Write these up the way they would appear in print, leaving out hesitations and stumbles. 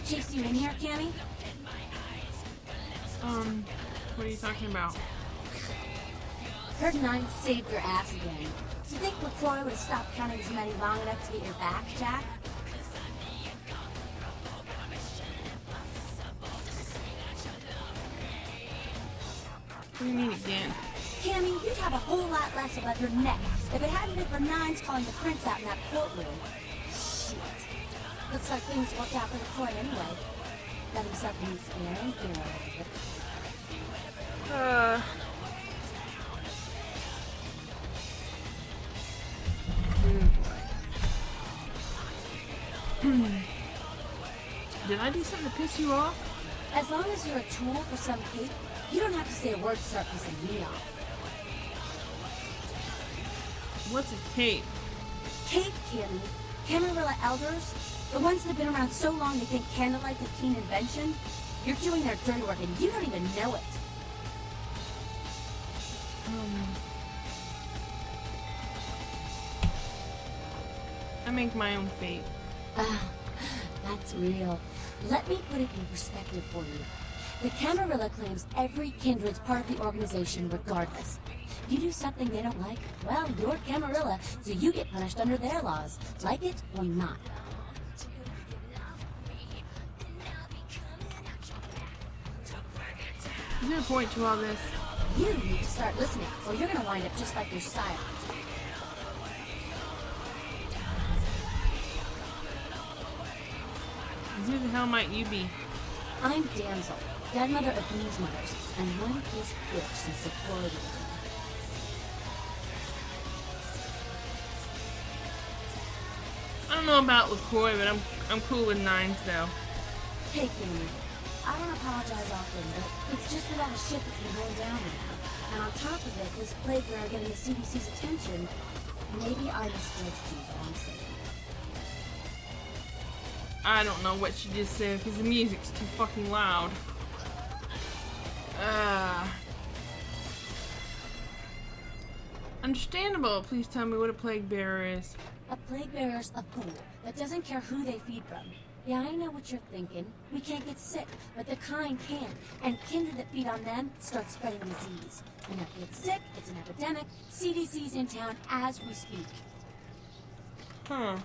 chased you in here, Cammy? What are you talking about? Heard Nine saved your ass again. Do you think LaCroix would have stopped counting his money long enough to get your back, Jack? What do you mean again? Cammy, you'd have a whole lot less above your neck if it hadn't been for Nines calling the prince out in that courtroom. Shit. Looks like things worked out for LaCroix anyway. Got himself a new scaring hero. Did I do something to piss you off? As long as you're a tool for some cape, you don't have to say a word to start pissing me off. What's a cape? Cape, Cammy. Camarilla elders? The ones that have been around so long they think candlelight's a keen invention? You're doing their dirty work and you don't even know it. I make my own fate. Ah, that's real. Let me put it in perspective for you. The Camarilla claims every kindred's part of the organization regardless. If you do something they don't like, well, you're Camarilla, so you get punished under their laws, like it or not. Is there a point to all this? You need to start listening, or you're gonna wind up just like your sire. Who the hell might you be? I'm Damsel, godmother of these mothers, and one piece bitch since the Florida days. I don't know about LaCroix, but I'm cool with Nines though. Hey, Cammy. I don't apologize often, but it's just with all the shit that's been going down now. And on top of it, this plague bearer getting the CDC's attention, maybe I misjudged you, is all I'm saying. I don't know what she just said because the music's too fucking loud. Understandable. Please tell me what a plague bearer is. A plague bearer's a fool that doesn't care who they feed from. Yeah, I know what you're thinking. We can't get sick, but the kind can. And kindred that feed on them start spreading disease. Enough get sick, it's an epidemic. CDC's in town as we speak. Huh.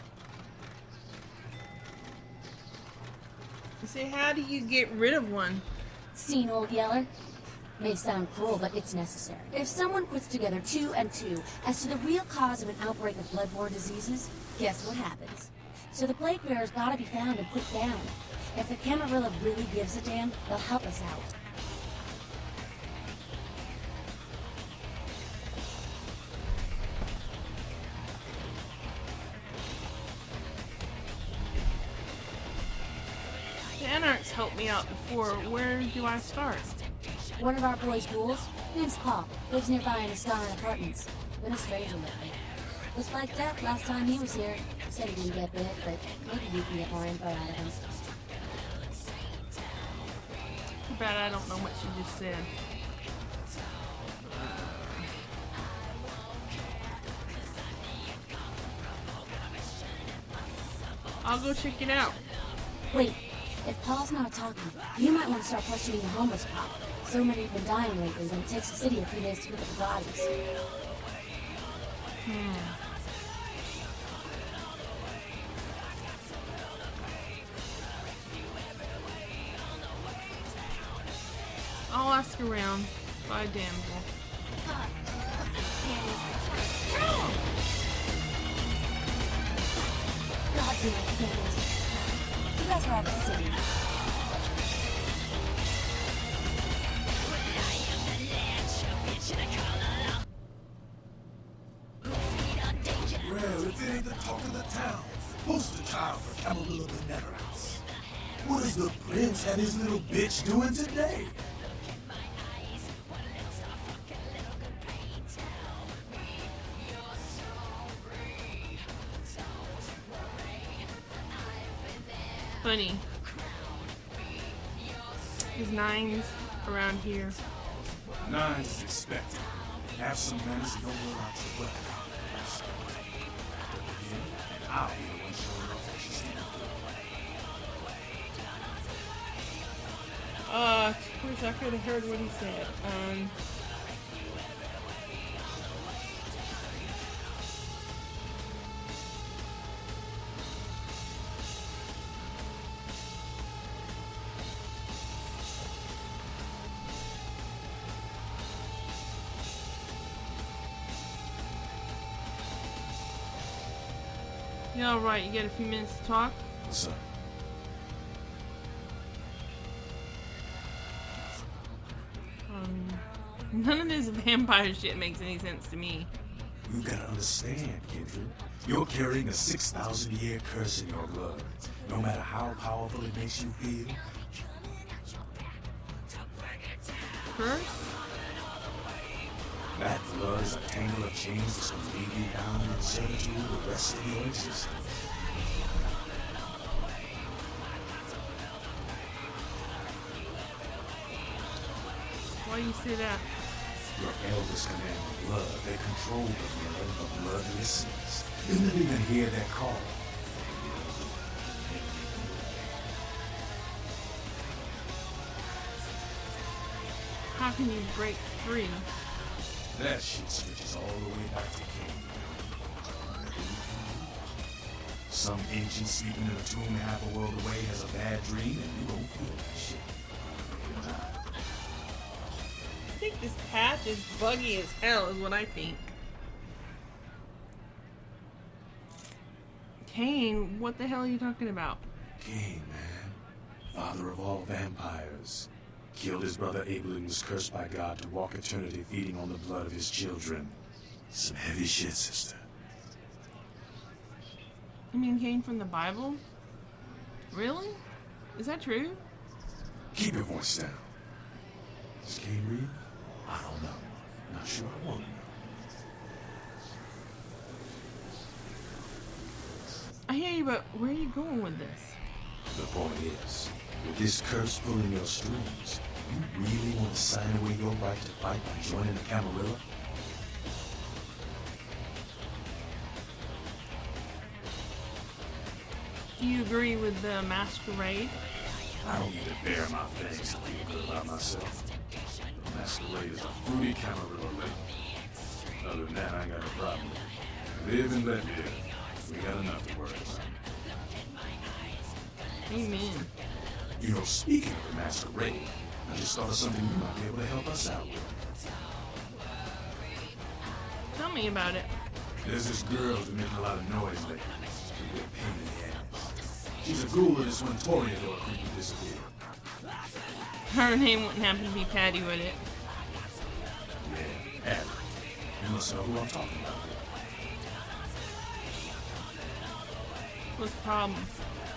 Say, how do you get rid of one? Seen, old yeller? May sound cruel, but it's necessary. If someone puts together 2 and 2 as to the real cause of an outbreak of bloodborne diseases, guess what happens? So the plague bearer's gotta be found and put down. If the Camarilla really gives a damn, they'll help us out. The Anarchs helped me out before. Where do I start? One of our boys' ghouls, name's Paul, lives nearby in his Scarlet apartments. Been a stranger lately. Was like that last time he was here. Said he didn't get bit, but maybe you can get more info out of him. Too bad I don't know what she just said. I'll go check it out. Wait, if Paul's not talking, you might want to start questioning the homeless cop. So many have been dying lately that it takes the city a few days to pick up the bodies. I'll ask around. Bye, Damsel. God damn it, Candace. You guys are out of the city. Well, if it ain't the talk of the town, poster child for Camarilla benevolence. What is the prince and his little bitch doing today? Funny. Is Nines around here? Nines is expected. Have some manners and don't roll out your weapon. I'll be the one showing off what she's Wish I could have heard what he said. You alright? You got a few minutes to talk? What's up? None of this vampire shit makes any sense to me. You gotta understand, Kendra. You're carrying a 6,000-year curse in your blood. No matter how powerful it makes you feel. Curse? That blood is a tangle of chains that's gonna leave you down in servitude the rest of your existence. Why do you say that? Your elders command the blood. They control the mirror. The blood listens. You never even hear their call. How can you break free? That shit switches all the way back to King. Some ancient sleeping in a tomb half a world away has a bad dream, and you don't feel that shit. I think this path is buggy as hell is what I think. Kane, what the hell are you talking about? King, man. Father of all vampires. Killed his brother Abel and was cursed by God to walk eternity feeding on the blood of his children. Some heavy shit, sister. You mean Kane from the Bible? Really? Is that true? Keep your voice down. Is Cain real? I don't know. Not sure I want to know. I hear you, but where are you going with this? The point is, with this curse pulling your strings, you really want to sign away your right to fight by joining the Camarilla? Do you agree with the Masquerade? I don't need to bare my fangs to feel good about myself. The Masquerade is a fruity Camarilla lady. Other than that, I ain't got no problem. Live and let live. We got enough to worry about. Amen. You know, speaking of the Masquerade, I just thought of something you might be able to help us out with. Tell me about it. There's this girl who's been making a lot of noise lately. She's a real pain in the ass. She's a ghoul of this one Toreador creep who disappeared. Her name wouldn't happen to be Patty, would it? Yeah, Abby. You must know who I'm talking about. What's the problem?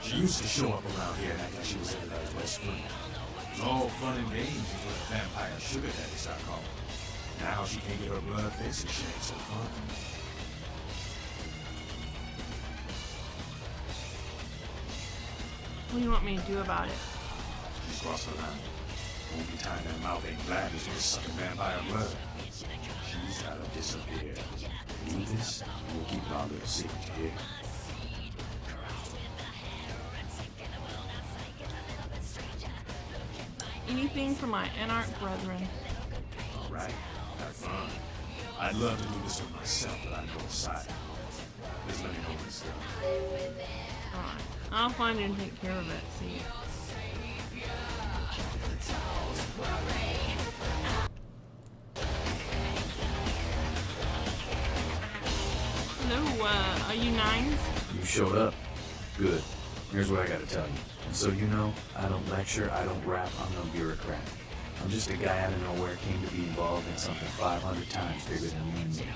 She used to show up around here and act like she was everybody's best friend. It was all fun and games until the vampire sugar daddy started calling. Now she can't get her blood fixed and she ain't so fun. What do you want me to do about it? She's crossed the line. Only time that mouth ain't black is when it's sucking vampire blood. She's gotta disappear. Do this, and we'll keep it our little secret here. Anything for my anarch brethren. Alright, have fun. I'd love to do this with myself, but I go aside. Just let me know when it's done. Alright. I'll find it and take care of it. See you. Hello, are you Nines? You showed up. Good. Here's what I gotta tell you. And so you know, I don't lecture, I don't rap, I'm no bureaucrat. I'm just a guy out of nowhere came to be involved in something 500 times bigger than you and me.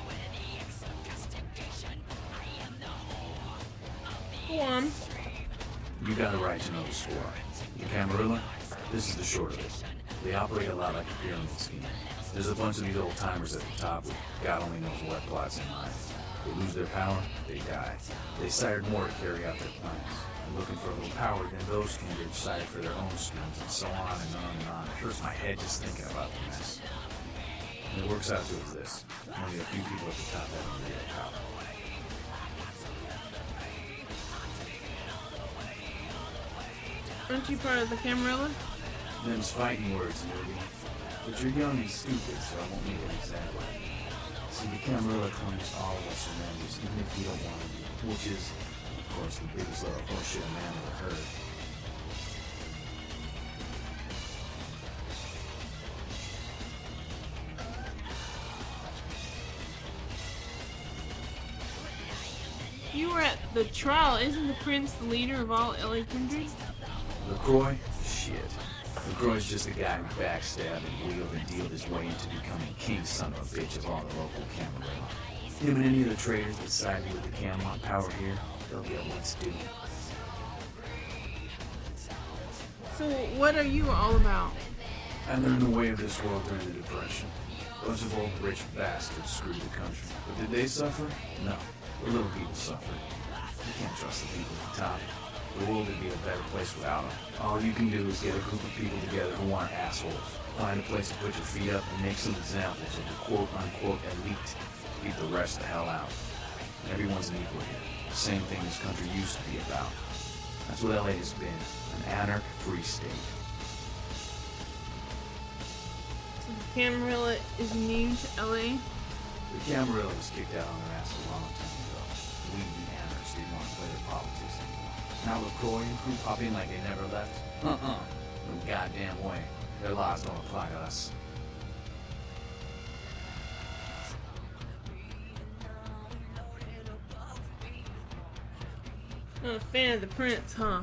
Go on. You got a right to know the score. The Camarilla, this is the short of it. They operate a lot like a pyramid scheme. There's a bunch of these old timers at the top with God only knows what plots in mind. They lose their power, they die. They sired more to carry out their plans. And looking for a little power, then those kindred sired for their own schemes, and so on and on and on. It hurts my head just thinking about the mess. And it works out to this. Only a few people at the top have any real power. Aren't you part of the Camarilla? Them's fighting words, maybe. But you're young and stupid, so I won't make it exactly. See, the Camarilla claims all of us are members, even if you don't want to be. Which is, of course, the biggest load of horseshit a man ever heard. You were at the trial. Isn't the prince the leader of all LA kindred? LaCroix? Shit. LaCroix's just a guy who backstabbed and wheeled and dealed his way into becoming king son of a bitch of all the local Camarilla. Him and any of the traders that sided with the Camelot power here, they'll get what's due. So what are you all about? I learned the way of this world during the Depression. A bunch of old rich bastards screwed the country. But did they suffer? No. The little people suffered. You can't trust the people at the top. The world would be a better place without them. All you can do is get a group of people together who aren't assholes. Find a place to put your feet up and make some examples of the quote-unquote elite. Keep the rest the hell out. Everyone's an equal here. The same thing this country used to be about. That's what LA has been. An anarch-free state. So the Camarilla is new to LA? The Camarilla was kicked out on their ass a long time ago. We, the anarchs, didn't want to play their politics anymore. Now LaCroix and crew pop in like they never left? No goddamn way. Their laws don't apply to us. Not a fan of the prince, huh?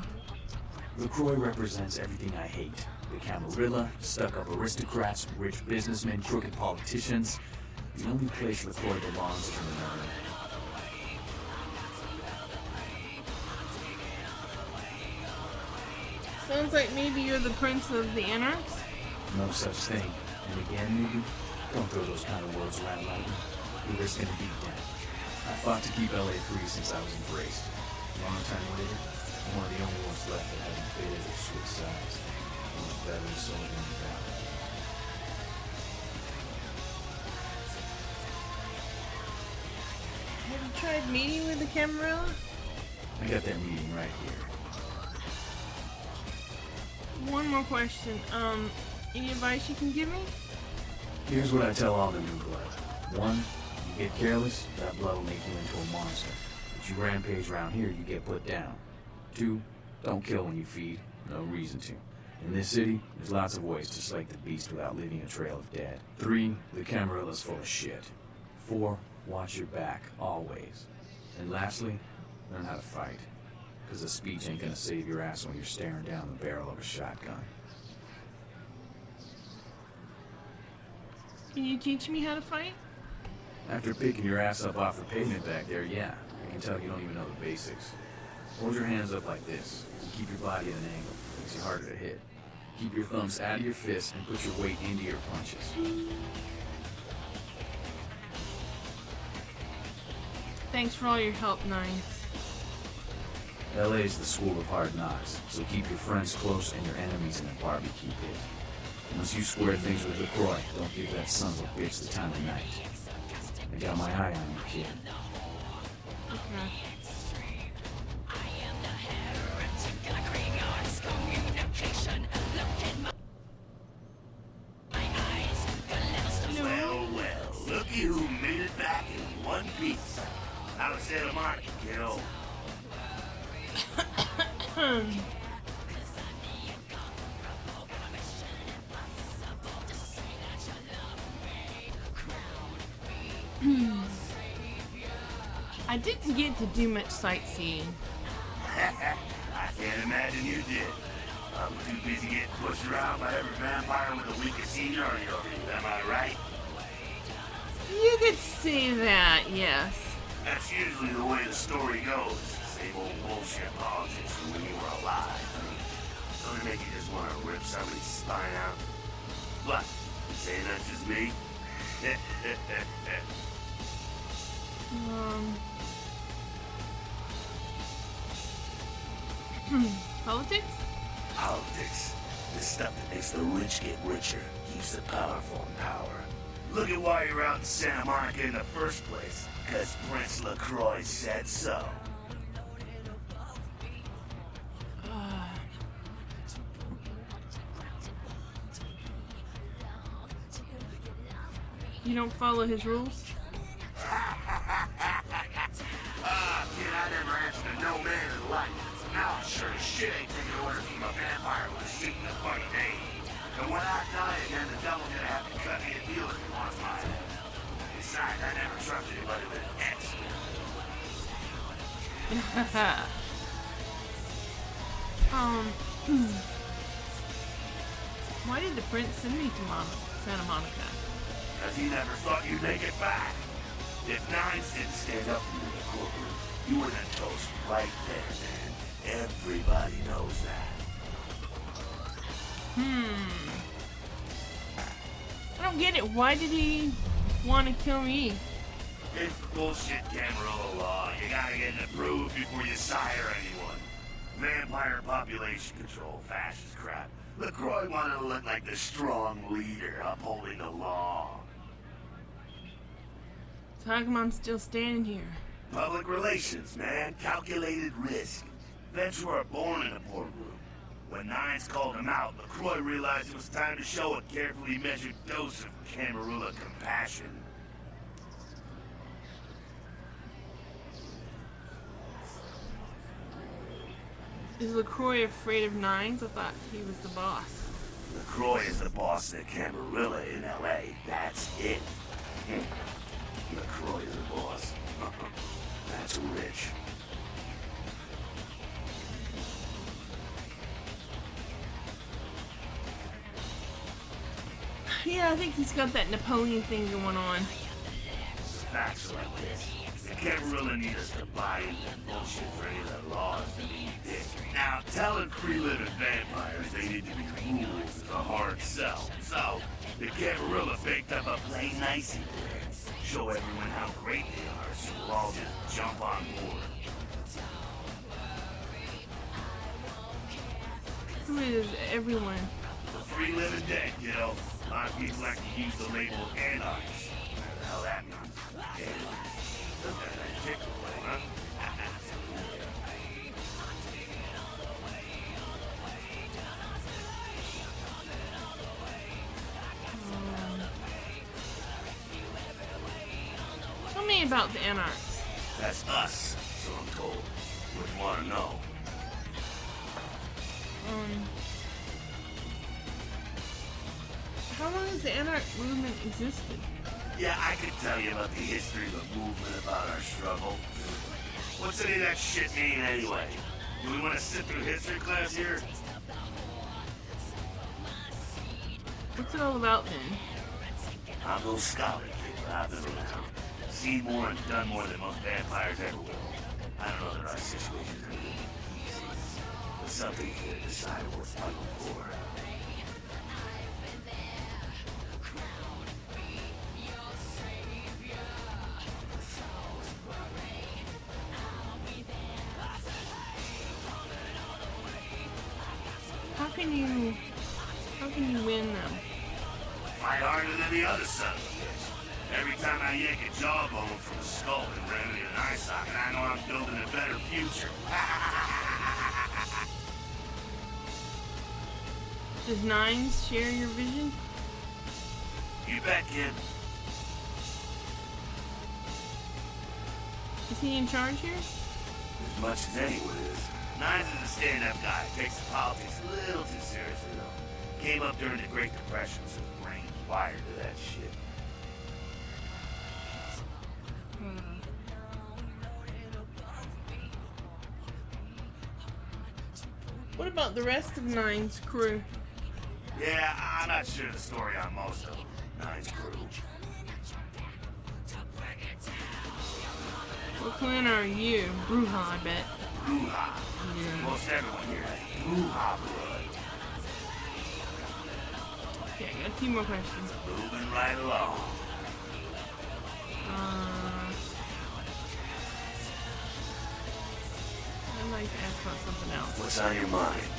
LaCroix represents everything I hate. The Camarilla, stuck-up aristocrats, rich businessmen, crooked politicians. The only place LaCroix belongs is in the murder. Sounds like maybe you're the prince of the anarchs? No such thing. And again, maybe, don't throw those kind of words around lightly. You're risking a beat down. I fought to keep LA free since I was embraced. A long time later, I'm one of the only ones left that haven't faded or switched sides. Much better so than without. Have you tried meeting with the Camarilla? I got that meeting right here. One more question. Any advice you can give me? Here's what I tell all the new blood. 1, you get careless, that blood will make you into a monster. If you rampage around here, you get put down. 2, don't kill when you feed. No reason to. In this city, there's lots of ways to slake the beast without leaving a trail of dead. 3, the Camarilla's full of shit. 4, watch your back, always. And lastly, learn how to fight. Because a speech ain't gonna save your ass when you're staring down the barrel of a shotgun. Can you teach me how to fight? After picking your ass up off the pavement back there, yeah. I can tell you don't even know the basics. Hold your hands up like this. And keep your body at an angle. Makes you harder to hit. Keep your thumbs out of your fists and put your weight into your punches. Thanks for all your help, Nine. LA's the school of hard knocks, so keep your friends close and your enemies in a barbecue pit. Once you square things with LaCroix, don't give that son of a bitch the time of night. I got my eye on you, kid. Okay. Well, looky who made it back in one piece. Out of Santa Monica, kiddo. I didn't get to do much sightseeing. I can't imagine you did. I'm too busy getting pushed around by every vampire with the weakest seniority over you, am I right? You could say that, yes. That's usually the way the story goes. Same old bullshit politics from when you were alive. Don't it make you just want to rip somebody's spine out? What? You saying that's just me? Politics? Politics. The stuff that makes the rich get richer, keeps the powerful in power. Look at why you're out in Santa Monica in the first place. Because Prince LaCroix said so. You don't follow his rules? Kid, I never answered to no man in life. Now I'm sure as shit ain't taking orders from a vampire with a suit and a funny name. And when I die again, the devil's gonna have to cut me a deal if he wants my head. Besides, I never trust anybody with an X. Why did the prince send me to Santa Monica? Because he never thought you'd make it back. If Nines didn't stand up for you in the courtroom, you were the toast right there, man. Everybody knows that. I don't get it. Why did he want to kill me? It's bullshit Camarilla law. You gotta get it approved before you sire anyone. Vampire population control, fascist crap. LaCroix wanted to look like the strong leader upholding the law. So how come I'm still standing here? Public relations, man. Calculated risk. Vets were born in a boardroom. When Nines called him out, LaCroix realized it was time to show a carefully measured dose of Camarilla compassion. Is LaCroix afraid of Nines? I thought he was the boss. LaCroix is the boss of Camarilla in L.A. That's it. LaCroix is the boss. That's rich. Yeah, I think he's got that Napoleon thing going on. Facts like this. The Camarilla need us to buy into that bullshit for any of the laws that we did. Now, telling free-living vampires they need to be ruled is a hard sell. So, the Camarilla baked up a play nicey plan. Show everyone how great they are, so we'll all just jump on board. Who is everyone? The free-living dead, kiddo. A lot of people like to use the label anarchs. Whatever the hell that means. Anarchs. Look at that tickle, huh? Tell me about the Anarchs. That's us, so I'm told. Wouldn't want to know. How long has the Anarch movement existed? Yeah, I could tell you about the history of the movement, about our struggle. What's any of that shit mean anyway? Do we want to sit through history class here? What's it all about then? I'm no scholar, kid, but I've been around. Seen more and done more than most vampires ever will. I don't know that our situation's gonna be easy, but something's here to decide what we're fighting for. How can you win them? Fight harder than the other son of a bitch. Every time I yank a jawbone from the skull and ram it in an eye socket, I know I'm building a better future. Does Nines share your vision? You bet, kid. Is he in charge here? As much as anyone is. Nines is a stand-up guy. Takes the politics a little too seriously, though. Came up during the Great Depression, so his brain's wired to that shit. What about the rest of Nines' crew? Yeah, I'm not sure the story on most of them. Nines crew. What clan are you? Bruja, I bet. Bruja. Yeah. Most everyone here has Bruja blood. Okay, I got a few more questions. Moving right along. I'd like to ask about something else. What's on your mind?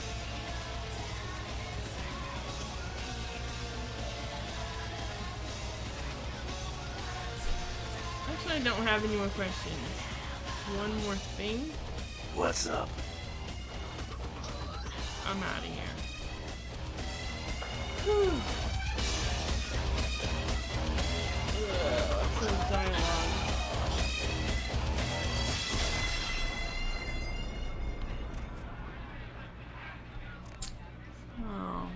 Actually, I don't have any more questions. One more thing. What's up? I'm out of here. Whew. Some dialogue. Oh.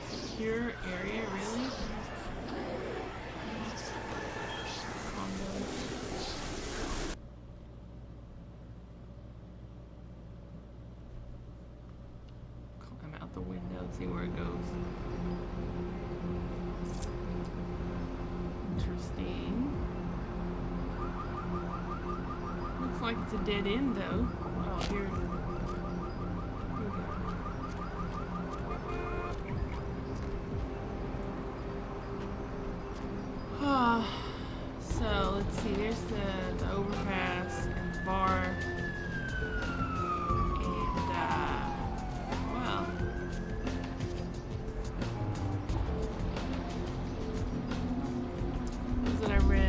Secure area, really? Condos. Climb out the window and see where it goes. Interesting. Looks like it's a dead end, though. Oh, here. Here we go. So let's see, there's the overpass and the bar. And well. What was it I read?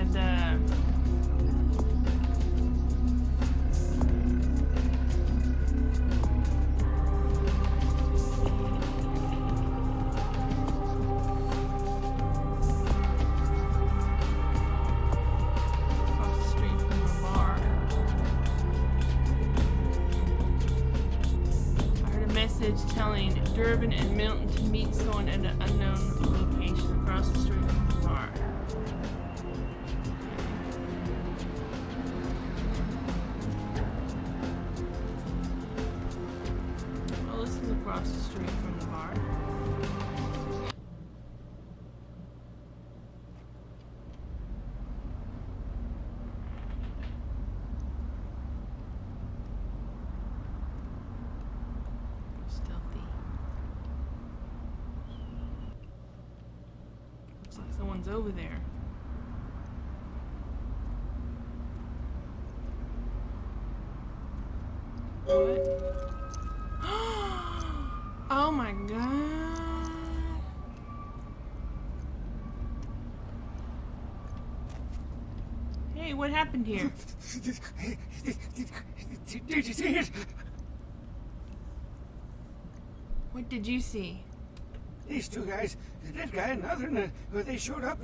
Across the street from the bar. I heard a message telling Durbin and Milton to meet someone at an unknown location across the street from the bar. Well, this is across the street from the bar. Stealthy. Looks like someone's over there. What? Oh my god. Hey, what happened here? Did you see it? What did you see? These two guys, the dead guy and the other, they showed up.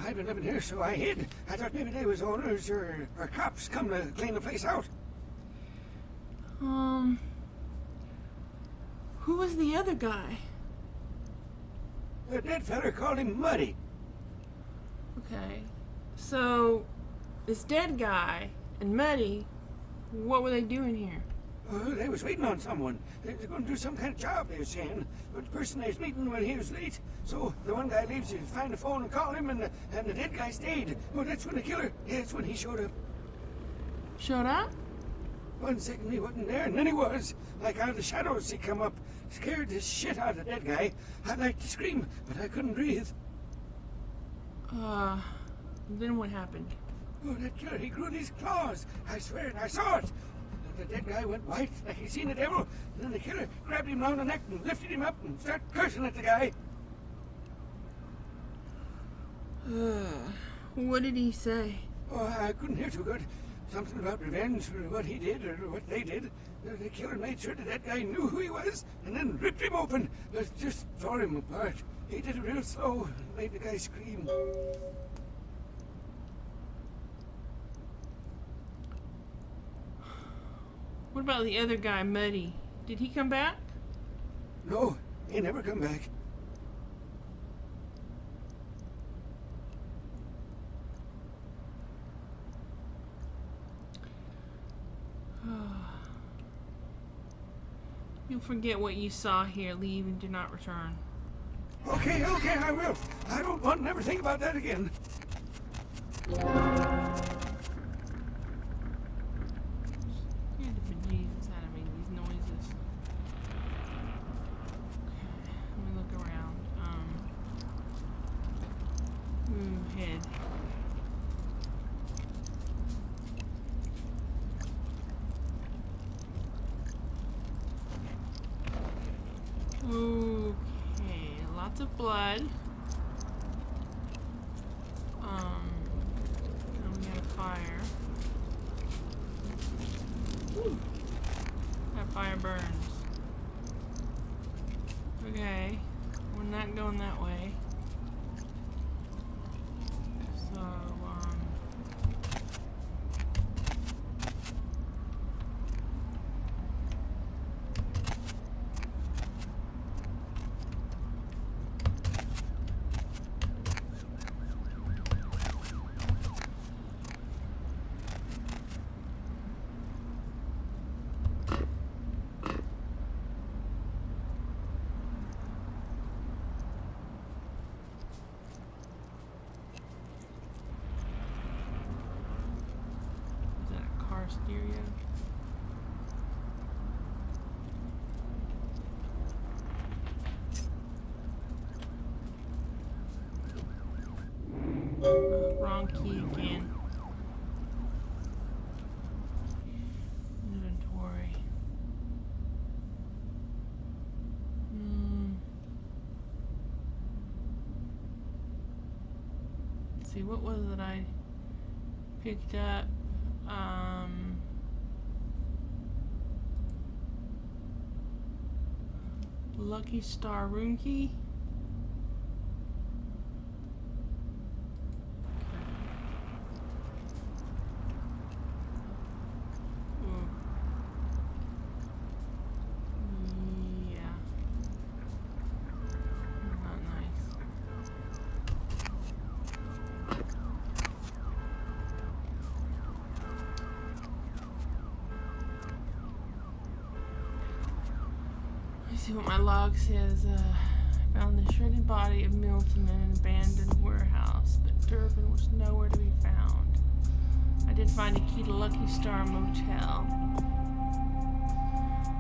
I'd been living here, so I hid. I thought maybe they was owners or cops come to clean the place out. Who was the other guy? The dead feller called him Muddy. Okay. So, this dead guy and Muddy, what were they doing here? They was waiting on someone. They were going to do some kind of job, they were saying. But the person they was meeting, well, he was late. So the one guy leaves to find the phone and call him, and the dead guy stayed. Well, that's when the killer, that's when he showed up. Showed up? 1 second he wasn't there, and then he was. Like out of the shadows he come up. Scared the shit out of the dead guy. I'd like to scream, but I couldn't breathe. Then what happened? Oh, that killer, he grew these claws. I swear it, I saw it. The dead guy went white, like he seen the devil, and then the killer grabbed him round the neck and lifted him up and started cursing at the guy. What did he say? Oh, I couldn't hear too good. Something about revenge for what he did or what they did. The killer made sure that guy knew who he was and then ripped him open. Just tore him apart. He did it real slow and made the guy scream. What about the other guy, Muddy? Did he come back? No, he never come back. You'll forget what you saw here. Leave and do not return. Okay, I will. I don't want to never think about that again. Scared the bejesus out of me, these noises. Okay, let me look around. Head. Lots of blood. And we got a fire. Woo. That fire burns. Okay, we're not going that way. So, is that a car stereo? Wrong key again. Inventory. Let's see, what was it I picked up? Lucky Star room key. Yeah. Not nice. Let's see what my log says. I found the shredded body of Milton in an abandoned warehouse, but Durbin was nowhere to be found. I did find a key to Lucky Star Motel.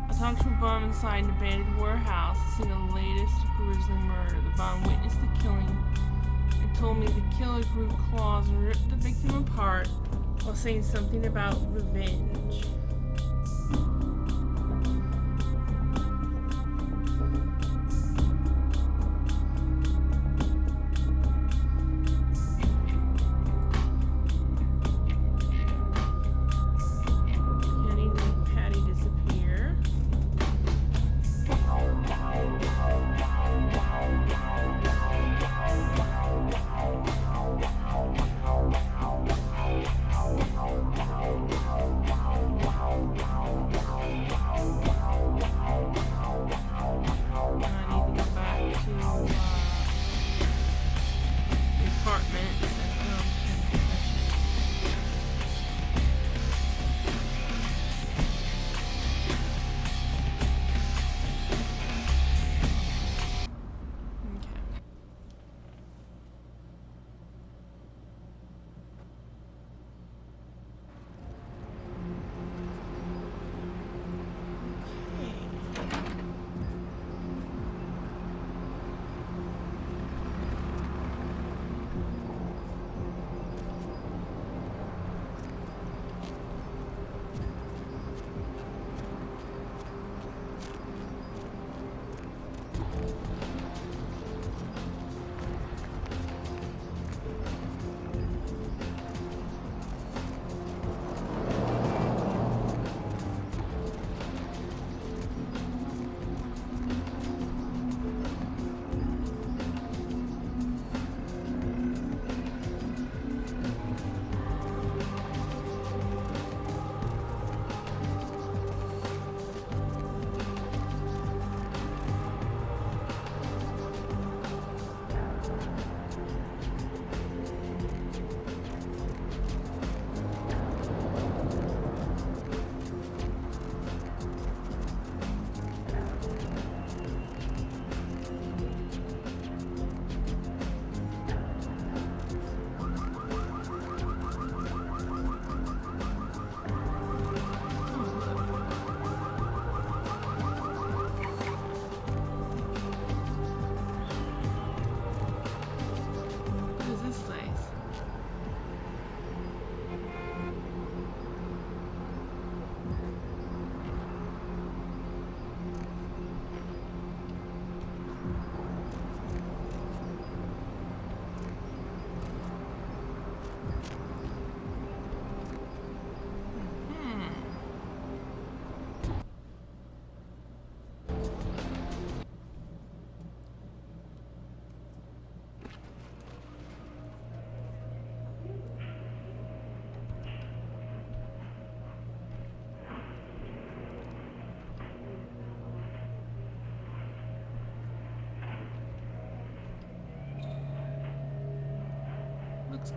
I talked to a bum inside an abandoned warehouse and seen the latest grisly murder. The bum witnessed the killing and told me the killer grew claws and ripped the victim apart while saying something about revenge.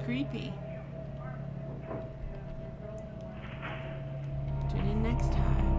creepy. Tune in next time.